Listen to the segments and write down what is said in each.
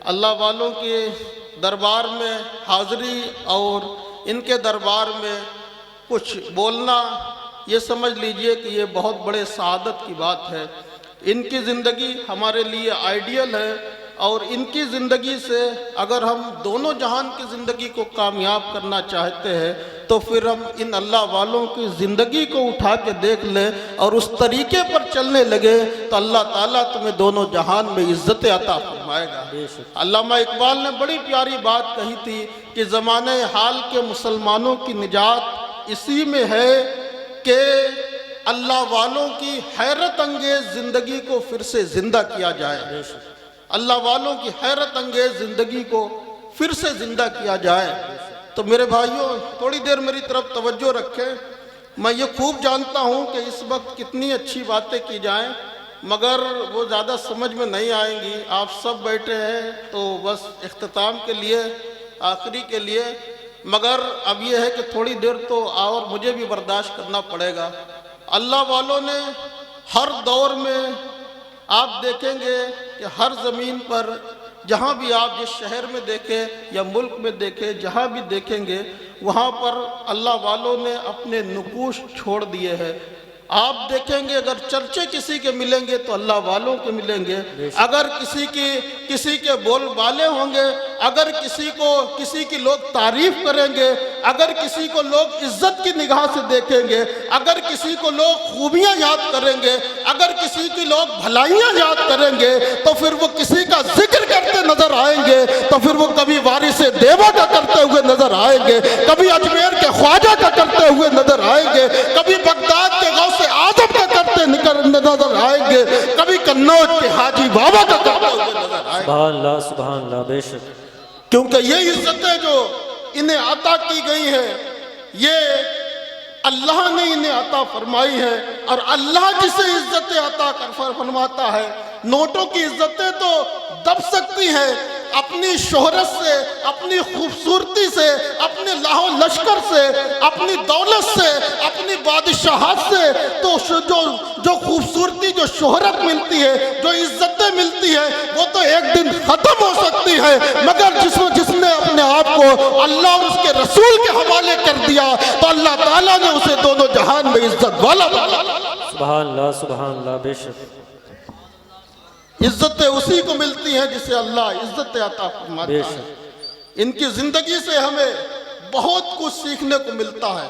اللہ والوں کے دربار میں حاضری اور ان کے دربار میں کچھ بولنا، یہ سمجھ لیجئے کہ یہ بہت بڑے سعادت کی بات ہے۔ ان کی زندگی ہمارے لیے آئیڈیل ہے، اور ان کی زندگی سے اگر ہم دونوں جہان کی زندگی کو کامیاب کرنا چاہتے ہیں تو پھر ہم ان اللہ والوں کی زندگی کو اٹھا کے دیکھ لیں اور اس طریقے پر چلنے لگے تو اللہ تعالیٰ تمہیں دونوں جہان میں عزت عطا فرمائے گا۔ علامہ اقبال نے بڑی پیاری بات کہی تھی کہ زمانہ حال کے مسلمانوں کی نجات اسی میں ہے کہ اللہ والوں کی حیرت انگیز زندگی کو پھر سے زندہ کیا جائے، اللہ والوں کی حیرت انگیز زندگی کو پھر سے زندہ کیا جائے۔ تو میرے بھائیوں، تھوڑی دیر میری طرف توجہ رکھیں۔ میں یہ خوب جانتا ہوں کہ اس وقت کتنی اچھی باتیں کی جائیں، مگر وہ زیادہ سمجھ میں نہیں آئیں گی۔ آپ سب بیٹھے ہیں تو بس اختتام کے لیے، آخری کے لیے، مگر اب یہ ہے کہ تھوڑی دیر تو اور مجھے بھی برداشت کرنا پڑے گا۔ اللہ والوں نے ہر دور میں آپ دیکھیں گے کہ ہر زمین پر جہاں بھی آپ جس شہر میں دیکھیں یا ملک میں دیکھیں، جہاں بھی دیکھیں گے وہاں پر اللہ والوں نے اپنے نقوش چھوڑ دیے ہیں۔ آپ دیکھیں گے اگر چرچے کسی کے ملیں گے تو اللہ والوں کے ملیں گے، اگر کسی کے بول بالے ہوں گے، اگر کسی کی لوگ تعریف کریں گے، اگر کسی کو لوگ عزت کی نگاہ سے دیکھیں گے، اگر کسی کو لوگ خوبیاں یاد کریں گے، اگر کسی کی لوگ بھلائیاں یاد کریں گے تو پھر وہ کسی کا ذکر کرتے نظر آئیں گے تو پھر وہ کبھی وارث دیوا کا کرتے ہوئے نظر آئیں گے، کبھی اجمیر کے خواجہ کا کرتے ہوئے نظر آئیں گے، کبھی بغداد کے غوث اعظم کا کرتے نظر آئیں گے، کبھی قنوج کے حاجی بابا کا کرتے ہوئے نظر آئیں گے۔ سبحان اللہ، سبحان اللہ، بے شک۔ کیونکہ یہ عزتیں جو انہیں عطا کی گئی ہیں یہ اللہ نے انہیں عطا فرمائی ہے، اور اللہ جسے عزتیں عطا فرماتا ہے، نوٹوں کی عزتیں تو دب سکتی ہیں، اپنی شہرت سے، اپنی خوبصورتی سے، اپنے لاہ و لشکر سے، اپنی دولت سے، اپنی بادشاہت سے، تو جو خوبصورتی، جو شہرت ملتی ہے، جو عزتیں ملتی ہے، وہ تو ایک دن ختم ہو سکتی ہے، مگر جس نے اپنے آپ کو اللہ اور اس کے رسول کے حوالے کر دیا تو اللہ تعالیٰ نے اسے دونوں جہان میں عزت والا بنا۔ سبحان اللہ، سبحان اللہ، بے شک۔ عزتیں اسی کو ملتی ہیں جسے اللہ عزت عطا فرماتا ہے۔ ان کی زندگی سے ہمیں بہت کچھ سیکھنے کو ملتا ہے،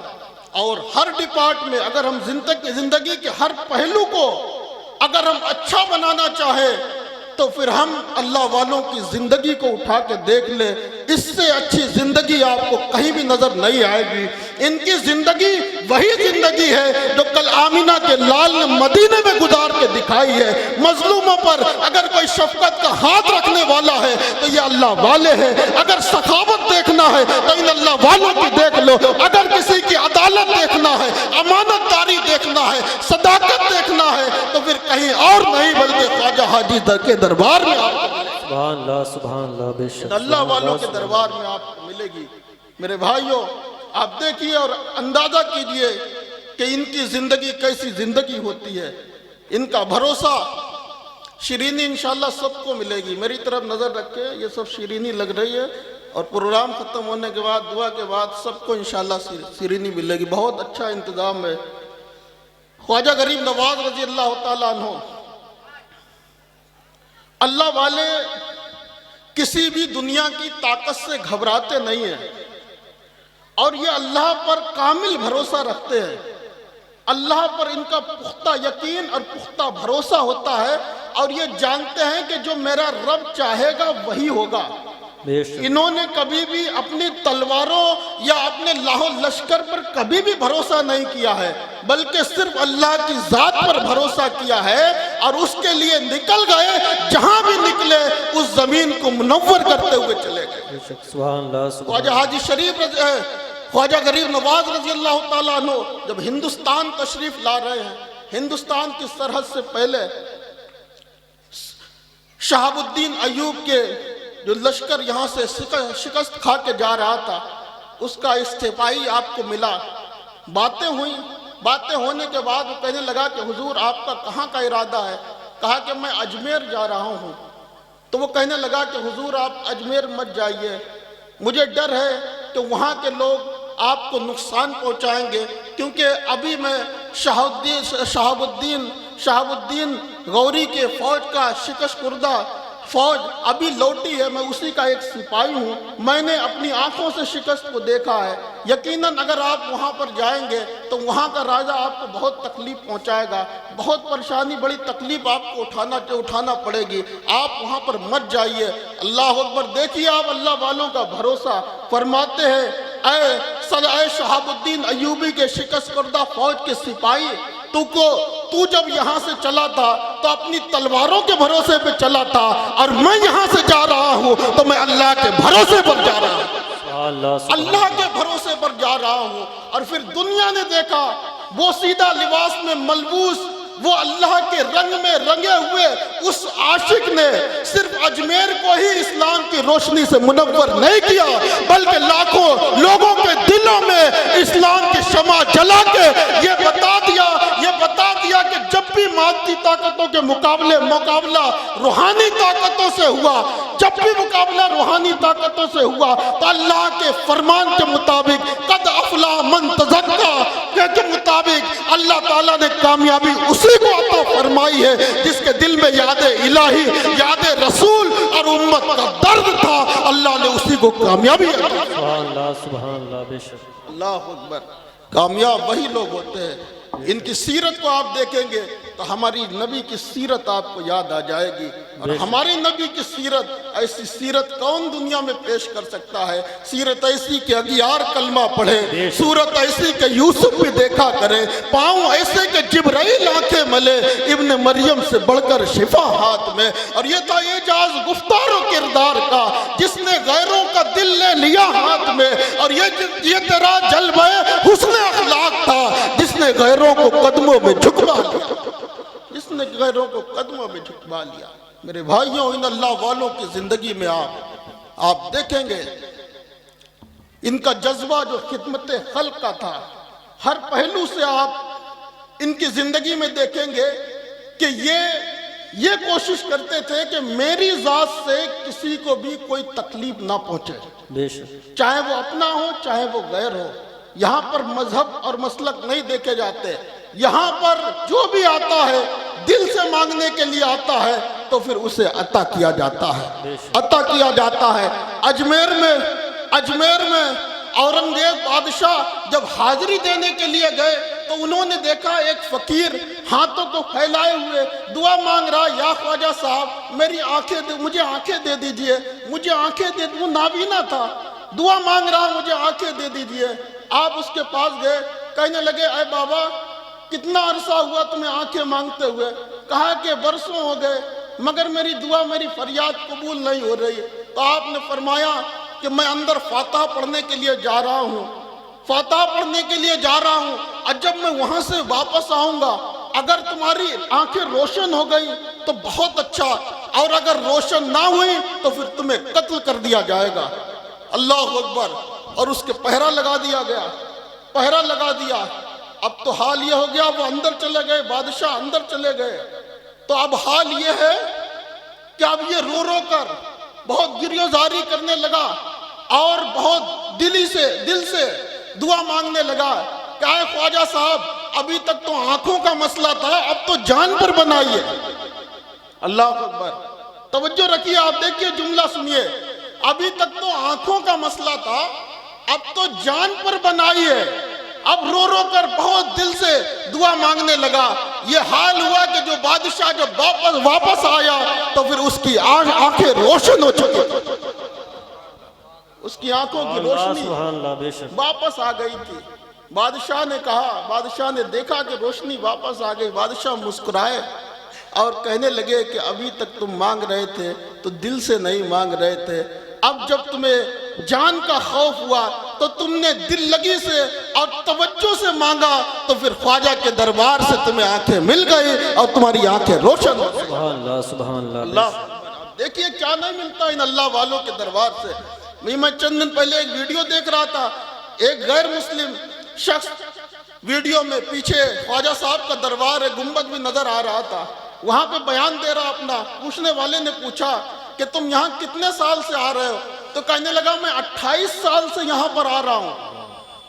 اور ہر ڈپارٹ میں اگر ہم زندگی کے ہر پہلو کو اگر ہم اچھا بنانا چاہیں تو پھر ہم اللہ والوں کی زندگی کو اٹھا کے دیکھ لیں، اس سے اچھی زندگی آپ کو کہیں بھی نظر نہیں آئے گی۔ ان کی زندگی وہی زندگی ہے جو کل آمینہ کے لال نے مدینے میں گزار کے دکھائی ہے۔ مظلوموں پر اگر کوئی شفقت کا ہاتھ رکھنے والا ہے تو یہ اللہ والے ہیں، اگر سخاوت دیکھنا ہے تو ان اللہ والوں کی دیکھ لو، اگر کسی کی عدالت دیکھنا ہے، امانت داری دیکھنا ہے، صداقت دیکھنا ہے تو پھر کہیں اور نہیں بلکہ خواجہ حاجی کے دربار میں آپ کو ملے گی۔ سبحان اللہ، سبحان اللہ، بے شک۔ اللہ والوں کے دربار میں آپ کو ملے گی۔ میرے بھائیوں، آپ دیکھیے اور اندازہ کیجئے کہ ان کی زندگی کیسی زندگی ہوتی ہے۔ ان کا بھروسہ، شیرینی انشاءاللہ سب کو ملے گی۔ میری طرف نظر رکھے، یہ سب شیرینی لگ رہی ہے، اور پروگرام ختم ہونے کے بعد، دعا کے بعد سب کو انشاءاللہ شیرینی ملے گی۔ بہت اچھا انتظام ہے۔ خواجہ غریب نواز رضی اللہ تعالیٰ عنہ، اللہ والے کسی بھی دنیا کی طاقت سے گھبراتے نہیں ہیں، اور یہ اللہ پر کامل بھروسہ رکھتے ہیں۔ اللہ پر ان کا پختہ یقین اور پختہ بھروسہ ہوتا ہے، اور یہ جانتے ہیں کہ جو میرا رب چاہے گا وہی ہوگا۔ انہوں نے کبھی بھی اپنی تلواروں یا اپنے لاہ و لشکر پر کبھی بھی بھروسہ نہیں کیا ہے، بلکہ صرف اللہ کی ذات پر بھروسہ کیا ہے، اور اس کے لیے نکل گئے، جہاں بھی نکلے اس زمین کو منور کرتے ہوئے چلے گئے۔ سبحان اللہ، خواجہ حاجی شریف خواجہ غریب نواز رضی اللہ تعالیٰ عنہ جب ہندوستان تشریف لا رہے ہیں، ہندوستان کی سرحد سے پہلے شہاب الدین ایوب کے جو لشکر یہاں سے شکست کھا کے جا رہا تھا، اس کا استعفائی آپ کو ملا۔ باتیں ہوئیں، باتیں ہونے کے بعد وہ کہنے لگا کہ حضور آپ کا کہاں کا ارادہ ہے؟ کہا کہ میں اجمیر جا رہا ہوں۔ تو وہ کہنے لگا کہ حضور آپ اجمیر مت جائیے، مجھے ڈر ہے کہ وہاں کے لوگ آپ کو نقصان پہنچائیں گے، کیونکہ ابھی میں شہاب الدین غوری کے فوج کا شکست خوردہ فوج ابھی لوٹی ہے، میں اسی کا ایک سپاہی ہوں، میں نے اپنی آنکھوں سے شکست کو دیکھا ہے، یقیناً اگر آپ وہاں پر جائیں گے تو وہاں کا راجہ آپ کو بہت تکلیف پہنچائے گا، بہت پریشانی، بڑی تکلیف آپ کو اٹھانا پڑے گی، آپ وہاں پر مت جائیے۔ اللہ اکبر! دیکھیے آپ اللہ والوں کا بھروسہ، فرماتے ہیں اے شہاب الدین ایوبی کے شکست خوردہ فوج کے سپاہی، تو جب یہاں سے چلا تھا تو اپنی تلواروں کے بھروسے پہ چلا تھا، اور میں یہاں سے جا رہا ہوں تو میں اللہ کے بھروسے پر جا رہا ہوں، اللہ کے بھروسے پر جا رہا ہوں۔ اور پھر دنیا نے دیکھا وہ سیدھا لباس میں ملبوس، وہ اللہ کے رنگ میں رنگے ہوئے اس عاشق نے صرف اجمیر کو ہی اسلام کی روشنی سے منور نہیں کیا، بلکہ لاکھوں لوگوں کے دلوں میں اسلام کی شمع جلا کے یہ بتا دیا کہ جب بھی مادی طاقتوں کے مقابلہ روحانی طاقتوں سے ہوا، جب بھی مقابلہ روحانی طاقتوں سے ہوا تو اللہ کے فرمان کے مطابق قد افلح من تزکا کے مطابق اللہ تعالیٰ نے کامیابی اسی کو عطا فرمائی ہے جس کے دل میں یاد الہی، یاد رسول اور امت کا درد تھا، اللہ نے اسی کو کامیابی عطا فرمائی۔ سبحان اللہ، بے شک اللہ اکبر! کامیاب وہی لوگ ہوتے ہیں، ان کی سیرت کو آپ دیکھیں گے تو ہماری نبی کی سیرت آپ کو یاد آ جائے گی، اور ہماری نبی کی سیرت، ایسی سیرت کون دنیا میں پیش کر سکتا ہے؟ سیرت ایسی کہ اگیار کلمہ پڑھے، صورت ایسی کہ یوسف بھی دیکھا کرے، پاؤں ایسے کہ جبرائیل آنکھیں ملے، ابن مریم سے بڑھ کر شفا ہاتھ میں، اور یہ تھا اعجاز گفتار و کردار کا جس نے غیروں کا دل لے لیا ہاتھ میں، اور یہ تیرا جلوہ حسن اخلاق تھا جس نے غیروں کو قدموں میں جھکوا لیا، میرے بھائیوں ان اللہ والوں کی زندگی میں آپ دیکھیں گے ان کا جذبہ جو خدمت خلق کا تھا، ہر پہلو سے آپ ان کی زندگی میں دیکھیں گے کہ یہ کوشش کرتے تھے کہ میری ذات سے کسی کو بھی کوئی تکلیف نہ پہنچے، چاہے وہ اپنا ہو چاہے وہ غیر ہو۔ یہاں پر مذہب اور مسلک نہیں دیکھے جاتے، یہاں پر جو بھی آتا ہے دل سے مانگنے کے لیے آتا ہے تو پھر اسے عطا کیا جاتا ہے۔ اجمیر میں اورنگزیب بادشاہ جب حاضری دینے کے لیے گئے تو انہوں نے دیکھا ایک فقیر ہاتھوں کو پھیلائے ہوئے دعا مانگ رہا، یا خواجہ صاحب مجھے آنکھیں دے دیجئے، وہ نابینا تھا، دعا مانگ رہا مجھے آنکھیں دے دیجئے۔ آپ اس کے پاس گئے، کہنے لگے اے بابا کتنا عرصہ ہوا تمہیں آنکھیں مانگتے ہوئے؟ کہا کہ برسوں ہو گئے مگر میری دعا، میری فریاد قبول نہیں ہو رہی۔ تو آپ نے فرمایا کہ میں اندر فاتحہ پڑھنے کے لیے جا رہا ہوں، اور جب میں وہاں سے واپس آؤں گا اگر تمہاری آنکھیں روشن ہو گئی تو بہت اچھا، اور اگر روشن نہ ہوئی تو پھر تمہیں قتل کر دیا جائے گا۔ اللہ اکبر! اور اس کے پہرا لگا دیا۔ اب تو حال یہ ہو گیا وہ اندر چلے گئے، بادشاہ اندر چلے گئے، تو اب حال یہ ہے کہ اب یہ رو کر بہت گریزاری کرنے لگا اور بہت دل سے دعا مانگنے لگا کہ اے خواجہ صاحب ابھی تک تو آنکھوں کا مسئلہ تھا، اب تو جان پر بنائیے۔ اللہ اکبر! توجہ رکھیے، آپ دیکھیے جملہ سنیے، ابھی تک تو آنکھوں کا مسئلہ تھا، اب تو جان پر بنائیے۔ اب رو کر بہت دل سے دعا مانگنے لگا۔ یہ حال ہوا کہ جو بادشاہ جب واپس آیا تو پھر اس کی آنکھیں روشن ہو چکی، اس کی آنکھوں کی روشنی واپس آ گئی تھی۔ بادشاہ نے دیکھا کہ روشنی واپس آ گئی، بادشاہ مسکرائے اور کہنے لگے کہ ابھی تک تم مانگ رہے تھے تو دل سے نہیں مانگ رہے تھے، اب جب تمہیں جان کا خوف ہوا تو تم نے دل لگی سے اور توجہ سے مانگا تو پھر خواجہ کے دربار سے تمہیں آنکھیں مل گئی اور تمہاری آنکھیں روشن ہو گئی۔ سبحان اللہ۔ دیکھیے کیا نہیں ملتا ان اللہ والوں کے دربار سے۔ میں چند دن پہلے ایک ویڈیو دیکھ رہا تھا، ایک غیر مسلم شخص ویڈیو میں پیچھے خواجہ صاحب کا دربار ہے، گنبد بھی نظر آ رہا تھا، وہاں پہ بیان دے رہا اپنا۔ پوچھنے والے نے پوچھا کہ تم یہاں کتنے سال سے آ رہے ہو؟ تو کہنے لگا میں 28 سال سے یہاں پر آ رہا ہوں،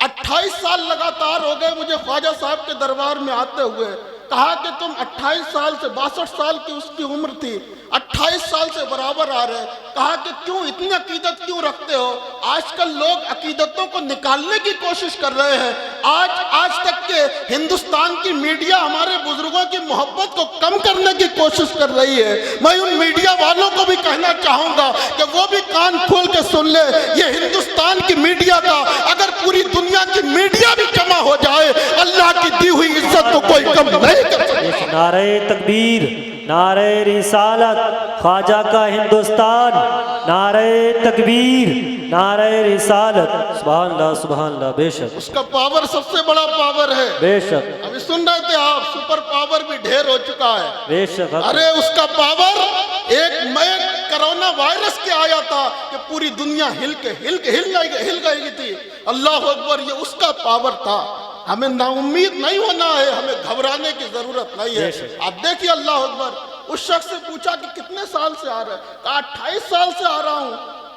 28 سال لگاتار ہو گئے مجھے خواجہ صاحب کے دربار میں آتے ہوئے۔ کہا کہ تم 28 سال سے 62 سال کی اس کی عمر تھی، 28 سال سے برابر آ رہے۔ کہا کہ کیوں اتنی عقیدت کیوں رکھتے ہو؟ آج کل لوگ عقیدتوں کو نکالنے کی کوشش کر رہے ہیں۔ آج تک کے ہندوستان کی میڈیا ہمارے بزرگوں کی محبت کو کم کرنے کی کوشش کر رہی ہے۔ میں ان میڈیا والوں کو بھی کہنا چاہوں گا کہ وہ بھی کان کھول کے سن لے، یہ ہندوستان کی میڈیا کا اگر پوری دنیا کی میڈیا بھی جمع ہو جائے، اللہ کی دی ہوئی عزت کو کوئی کم نہیں کر سکتا۔ نعرہ تکبیر، نعرہ رسالت، خواجہ کا ہندوستان، نعرہ تکبیر، نعرہ رسالت، سبحان اللہ سبحان اللہ، بے شک اس کا پاور سب سے بڑا پاور ہے۔ بے شک ابھی سن رہے تھے آپ، سپر پاور بھی ڈھیر ہو چکا ہے۔ بے شک، ارے اس کا پاور ایک میں کرونا وائرس کے آیا تھا کہ پوری دنیا ہل گئی تھی۔ اللہ اکبر، یہ اس کا پاور تھا۔ ہمیں نا امید نہیں ہونا ہے، ہمیں گھبرانے کی ضرورت نہیں ہے۔ آپ دیکھیے، اللہ اکبر، اس شخص سے پوچھا کہ کتنے سال سے آ رہا ہے؟ کہا 28 سال سے آ رہا ہوں،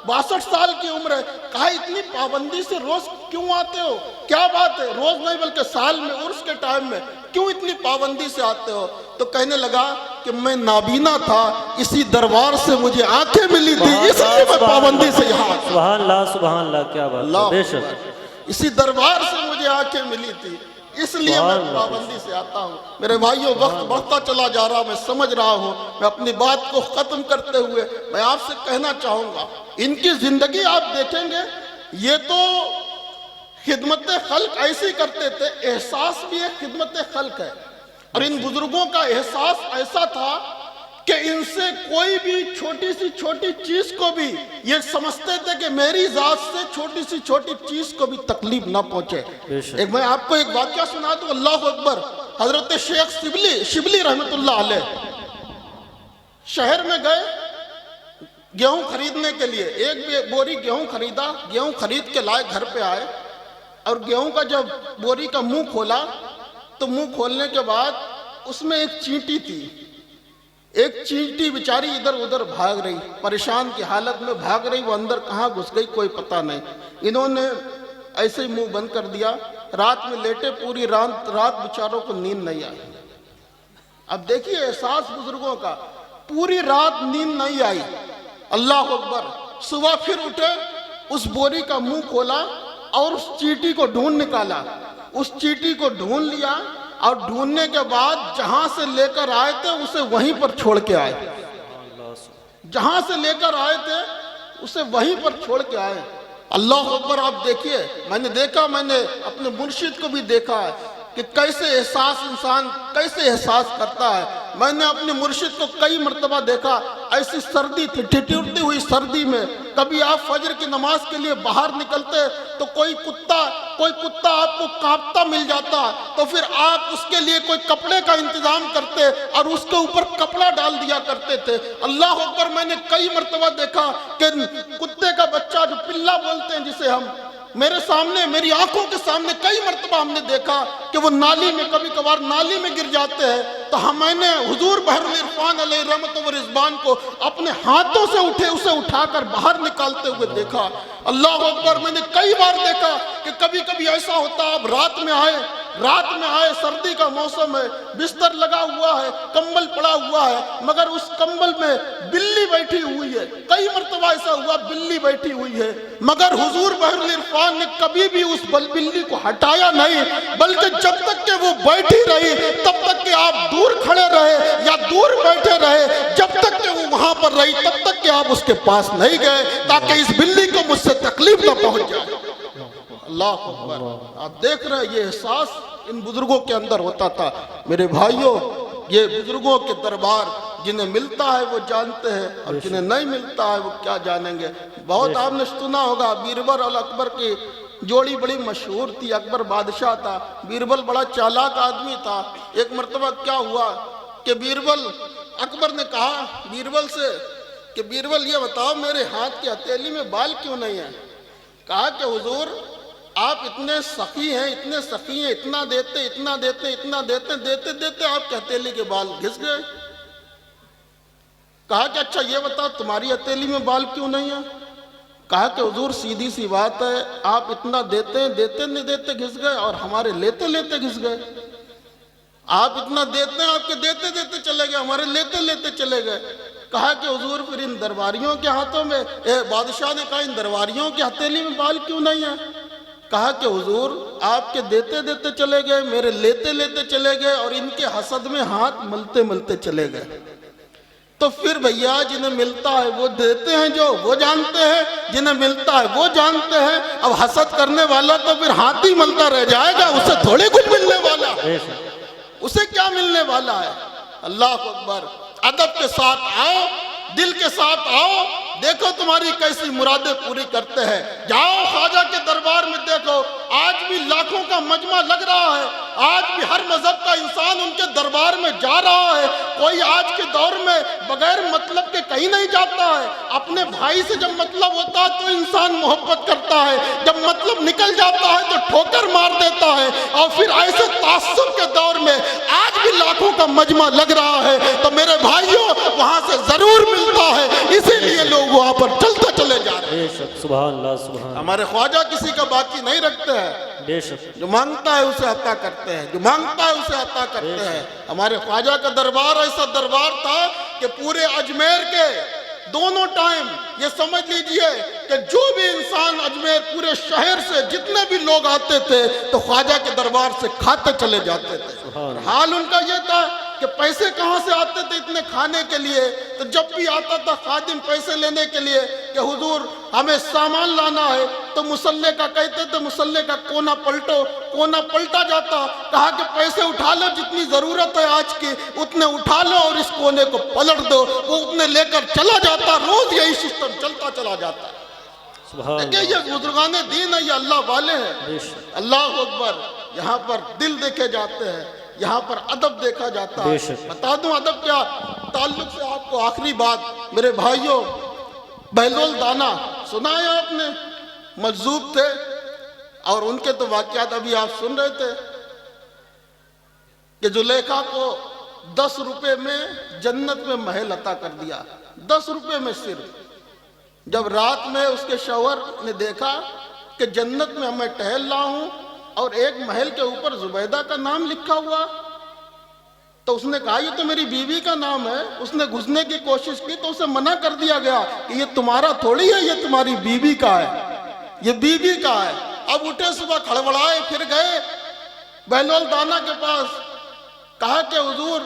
62 سال کی عمر ہے۔ کہا اتنی پابندی سے روز کیوں آتے ہو؟ کیا بات ہے؟ روز نہیں بلکہ سال میں، عرس کے ٹائم میں کیوں اتنی پابندی سے آتے ہو؟ تو کہنے لگا کہ میں نابینا تھا، اسی دربار سے مجھے آنکھیں ملی تھی، اس لیے میں پابندی سے یہاں آتا ہوں۔ سبحان اللہ سبحان اللہ، کیا بات ہے، بے شک اسی دربار سے مجھے آنکھیں ملی تھی، اس لیے میں پابندی سے آتا ہوں۔ میرے بھائیوں، وقت بڑھتا چلا جا رہا، میں سمجھ رہا ہوں۔ میں اپنی بات کو ختم کرتے ہوئے میں آپ سے کہنا چاہوں گا، ان کی زندگی آپ دیکھیں گے، یہ تو خدمت خلق ایسی کرتے تھے، احساس بھی ایک خدمت خلق ہے۔ اور ان بزرگوں کا احساس ایسا تھا کہ ان سے کوئی بھی چھوٹی سی چھوٹی چیز کو بھی یہ سمجھتے تھے کہ میری ذات سے چھوٹی سی چھوٹی چیز کو بھی تکلیف نہ پہنچے۔ ایک میں آپ کو ایک واقعہ سنا دوں، اللہ اکبر۔ حضرت شیخ شبلی رحمت اللہ علیہ شہر میں گئے گیہوں خریدنے کے لیے، ایک بوری گیہوں خریدا، گیہوں خرید کے لائے، گھر پہ آئے، اور گیہوں کا جب بوری کا منہ کھولا تو منہ کھولنے کے بعد اس میں ایک چینٹی تھی۔ ایک چینٹی بیچاری ادھر ادھر بھاگ رہی، پریشان کی حالت میں بھاگ رہی، وہ اندر کہاں گھس گئی کوئی پتہ نہیں۔ انہوں نے ایسے ہی منہ بند کر دیا، رات میں لیٹے، پوری رات بیچاروں کو نیند نہیں آئی۔ اب دیکھیے احساس بزرگوں کا، پوری رات نیند نہیں آئی۔ اللہ اکبر، صبح پھر اٹھے، اس بوری کا منہ کھولا اور اس چینٹی کو ڈھونڈ نکالا، اس چینٹی کو ڈھونڈ لیا، اور ڈھونڈنے کے بعد جہاں سے لے کر آئے تھے اسے وہیں پر چھوڑ کے آئے، جہاں سے لے کر آئے تھے اسے وہیں پر چھوڑ کے آئے۔ اللہ اکبر، آپ دیکھیے، میں نے دیکھا، میں نے اپنے مرشد کو بھی دیکھا ہے کہ کیسے احساس انسان کیسے احساس کرتا ہے۔ میں نے اپنے مرشد کو کئی مرتبہ دیکھا، ایسی سردی تھی، ٹھٹھرتی ہوئی سردی میں، کبھی آپ فجر کی نماز کے لیے باہر نکلتے تو کوئی کتا آپ کو کانپتا مل جاتا، تو پھر آپ اس کے لیے کوئی کپڑے کا انتظام کرتے اور اس کے اوپر کپڑا ڈال دیا کرتے تھے۔ اللہ اکبر، میں نے کئی مرتبہ دیکھا کہ کتے کا بچہ، جو پلا بولتے ہیں جسے ہم، میرے سامنے، میری آنکھوں کے سامنے کئی مرتبہ ہم نے دیکھا کہ وہ نالی میں، کبھی کبھار نالی میں گر جاتے ہیں، تو میں نے حضور بحر العرفان علیہ رحمت و رضوان کو اپنے ہاتھوں سے اسے اٹھا کر باہر نکالتے ہوئے دیکھا۔ اللہ اکبر، میں نے کئی بار دیکھا کہ کبھی کبھی ایسا ہوتا، اب رات میں آئے، سردی کا موسم ہے، بستر لگا ہوا ہے، کمبل پڑا ہوا ہے، مگر اس کمبل میں بلی بیٹھی ہوئی ہے۔ کئی مرتبہ ایسا ہوا، بلی بیٹھی ہوئی ہے، مگر حضور بحر العرفان نے کبھی بھی اس بلی کو ہٹایا نہیں، بلکہ جب تک کہ وہ بیٹھی رہی تب تک کہ آپ دور کھڑے رہے یا دور بیٹھے رہے، جب تک کہ وہ وہاں پر رہی تب تک کہ آپ اس کے پاس نہیں گئے تاکہ اس بلی کو مجھ سے تکلیف نہ پہنچ جائے۔ اللہ اکبر، آپ دیکھ رہے ہیں، یہ احساس ان بزرگوں کے اندر ہوتا تھا۔ میرے بھائیوں، یہ بزرگوں کے دربار جنہیں ملتا ہے وہ جانتے ہیں، اور جنہیں نہیں ملتا ہے وہ کیا جانیں گے۔ بہت آپ نے سنا ہوگا، بیربل اور اکبر کی جوڑی بڑی مشہور تھی۔ اکبر بادشاہ تھا، بیربل بڑا چالاک آدمی تھا۔ ایک مرتبہ کیا ہوا کہ اکبر نے کہا بیربل سے کہ بیربل یہ بتاؤ میرے ہاتھ کی ہتھیلی میں بال کیوں نہیں ہیں؟ کہا کہ حضور آپ اتنے سخی ہیں، اتنا دیتے آپ کی ہتھیلی کے بال گھس گئے۔ کہا کہ اچھا یہ بتا تمہاری ہتھیلی میں بال کیوں نہیں ہے؟ کہا کہ حضور سیدھی سی بات ہے، آپ اتنا دیتے ہیں، دیتے نہیں دیتے گھس گئے، اور ہمارے لیتے لیتے گھس گئے۔ آپ اتنا دیتے ہیں، آپ کے دیتے دیتے چلے گئے، ہمارے لیتے لیتے چلے گئے۔ کہا کہ حضور پھر ان درباریوں کے ہاتھوں میں، بادشاہ نے کہا ان درباریوں کی ہتھیلی میں بال کیوں نہیں ہے؟ کہا کہ حضور آپ کے دیتے دیتے چلے گئے، میرے لیتے لیتے چلے گئے، اور ان کے حسد میں ہاتھ ملتے ملتے چلے گئے۔ تو پھر بھیا جنہیں ملتا ہے وہ دیتے ہیں، جو وہ جانتے ہیں، جنہیں ملتا ہے وہ جانتے ہیں۔ اب حسد کرنے والا تو پھر ہاتھ ہی ملتا رہ جائے گا، اسے تھوڑی کچھ ملنے والا، اسے کیا ملنے والا ہے؟ اللہ اکبر۔ ادب کے ساتھ آؤ، دل کے ساتھ آؤ، دیکھو تمہاری کیسی مرادیں پوری کرتے ہیں۔ جاؤ خواجہ کے دربار میں، دیکھو آج بھی لاکھوں کا مجمع لگ رہا ہے، آج بھی ہر مذہب کا انسان ان کے دربار میں جا رہا ہے۔ کوئی آج کے دور میں بغیر مطلب کے کہیں نہیں جاتا ہے۔ اپنے بھائی سے جب مطلب ہوتا ہے تو انسان محبت کرتا ہے، جب مطلب نکل جاتا ہے تو ٹھوکر مار دیتا ہے۔ اور پھر ایسے تعصب کے دور میں آج بھی لاکھوں کا مجمع لگ رہا ہے، تو میرے بھائیوں وہاں سے ضرور ملتا ہے، اسی لیے لوگ وہاں پر چلتے چلے جا رہے ہیں۔ سبحان اللہ سبحان اللہ۔ ہمارے خواجہ کسی کا باقی نہیں رکھتے ہیں، بے شک جو مانگتا ہے اسے عطا کرتے ہیں، جو مانگتا ہے اسے عطا کرتے ہیں۔ ہمارے خواجہ کا دربار ایسا دربار تھا کہ پورے اجمیر کے دونوں ٹائم یہ سمجھ لیجئے کہ جو بھی انسان اجمیر پورے شہر سے جتنے بھی لوگ آتے تھے تو خواجہ کے دربار سے کھاتے چلے جاتے تھے۔ حال ان کا یہ تھا کہ پیسے کہاں سے آتے تھے اتنے کھانے کے لیے؟ تو جب بھی آتا تھا خادم پیسے لینے کے لیے کہ حضور ہمیں سامان لانا ہے، تو مصلے کا کہتے تھے، مصلے کا کونا پلٹو، کونا پلٹا جاتا۔ کہا کہ پیسے اٹھا لو، جتنی ضرورت ہے آج کی اتنے اٹھا لو اور اس کونے کو پلٹ دو، وہ اتنے لے کر چلا جاتا۔ روز یہی سسٹم چلتا چلا جاتا۔ دیکھیں یہ بزرگان دین ہے، یہ اللہ والے ہیں۔ اللہ اکبر۔ یہاں پر دل دیکھے جاتے ہیں، یہاں پر ادب دیکھا جاتا ہے۔ بتا دوں ادب کیا تعلق سے آپ کو، آخری بات میرے بھائیوں، بہلول دانا سنا ہے آپ نے؟ مجذوب تھے، اور ان کے تو واقعات ابھی آپ سن رہے تھے کہ زلیخا کو 10 روپے میں جنت میں محل عطا کر دیا، 10 روپے میں صرف۔ جب رات میں اس کے شوہر نے دیکھا کہ جنت میں میں ٹہل رہا ہوں اور ایک محل کے اوپر زبیدہ کا نام لکھا ہوا، تو اس نے کہا یہ تو میری بیوی کا نام ہے۔ اس نے گھسنے کی کوشش کی تو اسے منع کر دیا گیا کہ یہ تمہارا تھوڑی ہے، یہ تمہاری بیوی کا ہے، یہ بیوی کا ہے۔ اب اٹھے صبح کھڑبڑائے، پھر گئے بہلول دانا کے پاس، کہا کہ حضور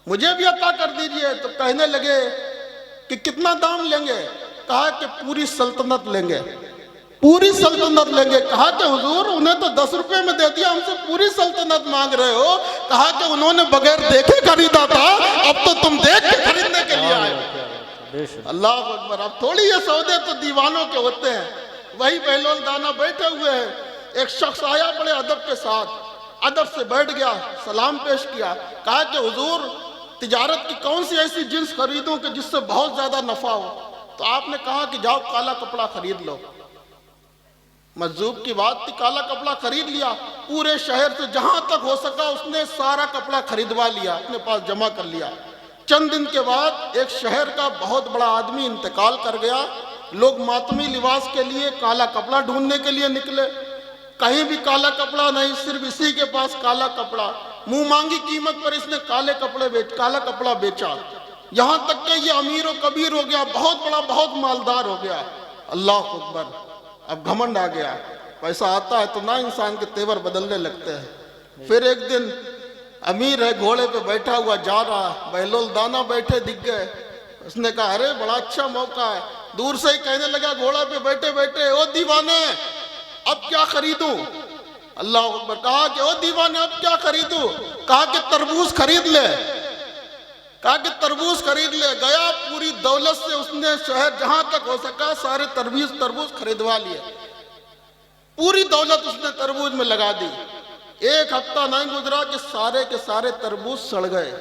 مجھے بھی عطا کر دیجئے۔ تو کہنے لگے کہ کتنا دام لیں گے؟ کہا کہ پوری سلطنت لیں گے، پوری سلطنت لیں گے۔ کہا کہ حضور انہیں تو 10 روپے میں دے دیا، ہم سے پوری سلطنت مانگ رہے ہو۔ کہا کہ انہوں نے بغیر دیکھے خریدا تھا، اب تو تم دیکھ کے خریدنے کے لیے آئے ہو۔ اللہ اکبر۔ اب تھوڑی یہ سودے تو دیوانوں کے ہوتے ہیں۔ وہی بہلول دانا بیٹھے ہوئے ہیں، ایک شخص آیا بڑے ادب کے ساتھ، ادب سے بیٹھ گیا، سلام پیش کیا، کہا کہ حضور تجارت کی کون سی ایسی جنس خریدوں کہ جس سے بہت زیادہ نفع ہو؟ تو آپ نے کہا کہ جاؤ کالا کپڑا خرید لو۔ مجذوب کی بات تھی، کالا کپڑا خرید لیا۔ پورے شہر سے جہاں تک ہو سکا اس نے سارا کپڑا خریدوا لیا، اپنے پاس جمع کر لیا۔ چند دن کے بعد ایک شہر کا بہت بڑا آدمی انتقال کر گیا۔ لوگ ماتمی لباس کے لیے کالا کپڑا ڈھونڈنے کے لیے نکلے، کہیں بھی کالا کپڑا نہیں، صرف اسی کے پاس کالا کپڑا۔ منہ مانگی قیمت پر اس نے کالا کپڑا بیچا، یہاں تک کہ یہ امیر و کبیر ہو گیا، بہت بڑا، بہت مالدار ہو گیا۔ اللہ اکبر۔ اب گھمنڈ آ گیا، پیسہ آتا ہے تو نہ انسان کے تیور بدلنے لگتے ہیں۔ پھر ایک دن امیر ہے، گھوڑے پہ بیٹھا ہوا جا رہا، بہلول دانا بیٹھے دکھ گئے۔ اس نے کہا ارے بڑا اچھا موقع ہے۔ دور سے ہی کہنے لگا گھوڑے پہ بیٹھے بیٹھے، او دیوانے اب کیا خریدوں؟ اللہ اکبر۔ کہا کہ او دیوانے اب کیا خریدوں؟ کہا کہ تربوز خرید لے، کہا کہ تربوز خرید لے۔ گیا، پوری دولت سے اس نے شہر جہاں تک ہو سکا سارے تربوز خریدوا لیے، پوری دولت اس نے تربوز میں لگا دی۔ ایک ہفتہ نہیں گزرا کہ سارے کے سارے تربوز سڑ گئے،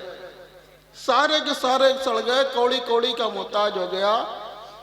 سارے کے سارے سڑ گئے، کوڑی کوڑی کا محتاج ہو گیا۔